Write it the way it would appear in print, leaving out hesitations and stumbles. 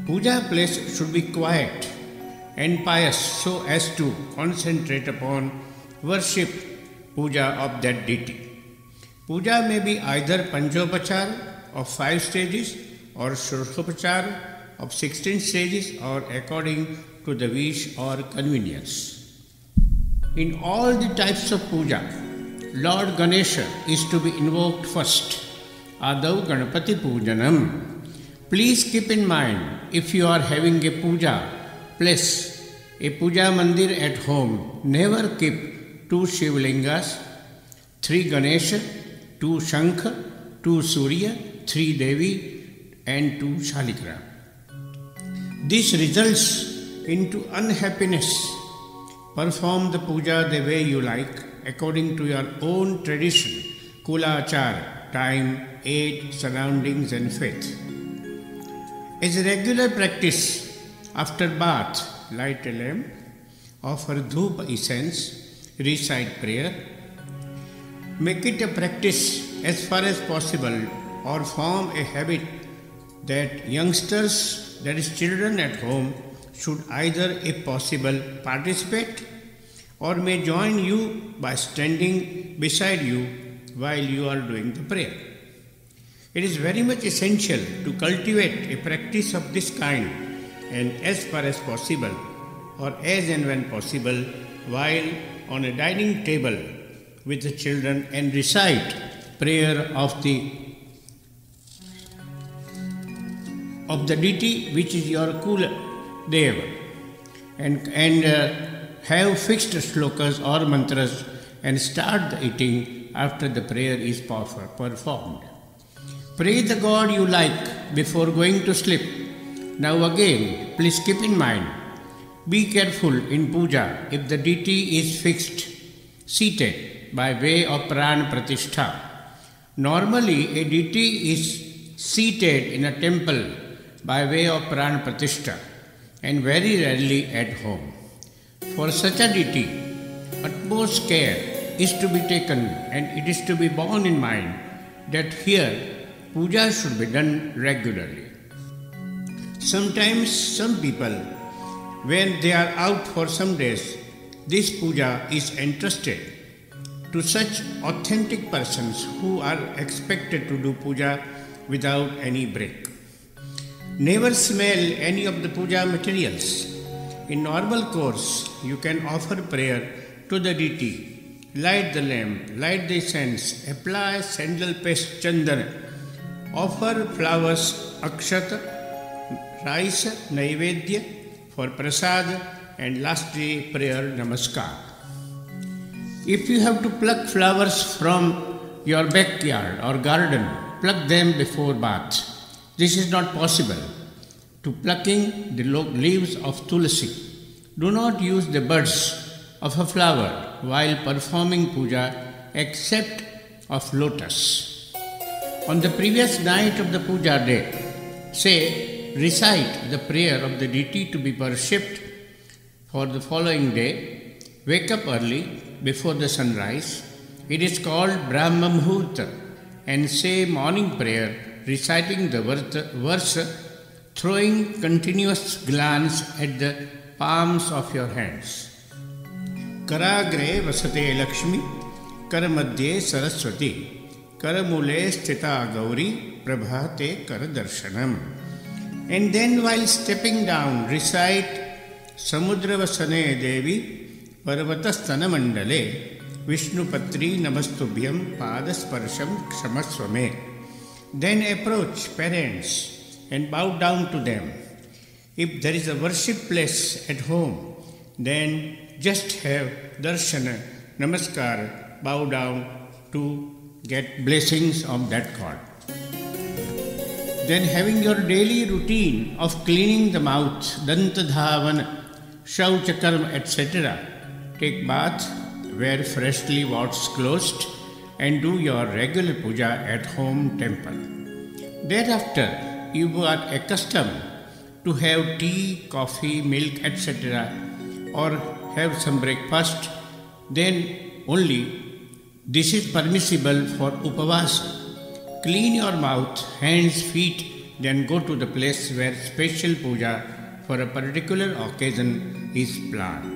Puja place should be quiet and pious so as to concentrate upon worship puja of that deity. Puja may be either Panchopachar of 5 stages or Shoshopachar of 16 stages or according to the wish or convenience. In all the types of puja, Lord Ganesha is to be invoked first. Adau Ganapati Pujanam. Please keep in mind, if you are having a puja place, a puja mandir at home, never keep 2 Shivlingas, 3 Ganesha, 2 Shankha, 2 Surya, 3 Devi and 2 Shalikra. This results into unhappiness. Perform the puja the way you like, according to your own tradition, kula achar, time, age, surroundings and faith. As a regular practice, after bath, light a lamp, offer dhupa essence, recite prayer. Make it a practice as far as possible or form a habit that youngsters, that is children at home, should either if possible participate or may join you by standing beside you while you are doing the prayer. It is very much essential to cultivate a practice of this kind and as far as possible or as and when possible while on a dining table with the children and recite prayer of the deity which is your Kula Deva and have fixed slokas or mantras and start the eating after the prayer is performed. Pray the God you like before going to sleep. Now again, please keep in mind, be careful in puja if the deity is fixed, seated by way of pran pratishtha. Normally, a deity is seated in a temple by way of pran pratishtha and very rarely at home. For such a deity, utmost care is to be taken and it is to be borne in mind that here puja should be done regularly. Sometimes some people, when they are out for some days, this puja is entrusted to such authentic persons who are expected to do puja without any break. Never smell any of the puja materials. In normal course, you can offer prayer to the deity, light the lamp, light the incense, apply sandal paste chandana, offer flowers, akshata, rice, naivedya for prasad and lastly prayer namaskar. If you have to pluck flowers from your backyard or garden, pluck them before bath. This is not possible. To plucking the leaves of tulsi. Do not use the buds of a flower while performing puja except of lotus. On the previous night of the puja day, recite the prayer of the deity to be worshipped for the following day. Wake up early before the sunrise. It is called Brahma Muhurta and say morning prayer reciting the verse, throwing continuous glance at the palms of your hands. Karagre vasate Lakshmi, Karamadhye Saraswati, Karamule sthita Gauri, Prabhate Karadarshanam. And then while stepping down, recite Samudravasane Devi, Parvatastana Mandale, Vishnupatri Namastubhyam Padasparsham Kshamaswame. Then approach parents and bow down to them. If there is a worship place at home, then just have darshana, namaskar, bow down to get blessings of that God. Then having your daily routine of cleaning the mouth, dantadhavana, shauchakarma, etc., take bath, wear freshly washed clothes, and do your regular puja at home temple. Thereafter, you are accustomed to have tea, coffee, milk, etc., or have some breakfast, then only this is permissible for upavasa. Clean your mouth, hands, feet then go to the place where special puja for a particular occasion is planned.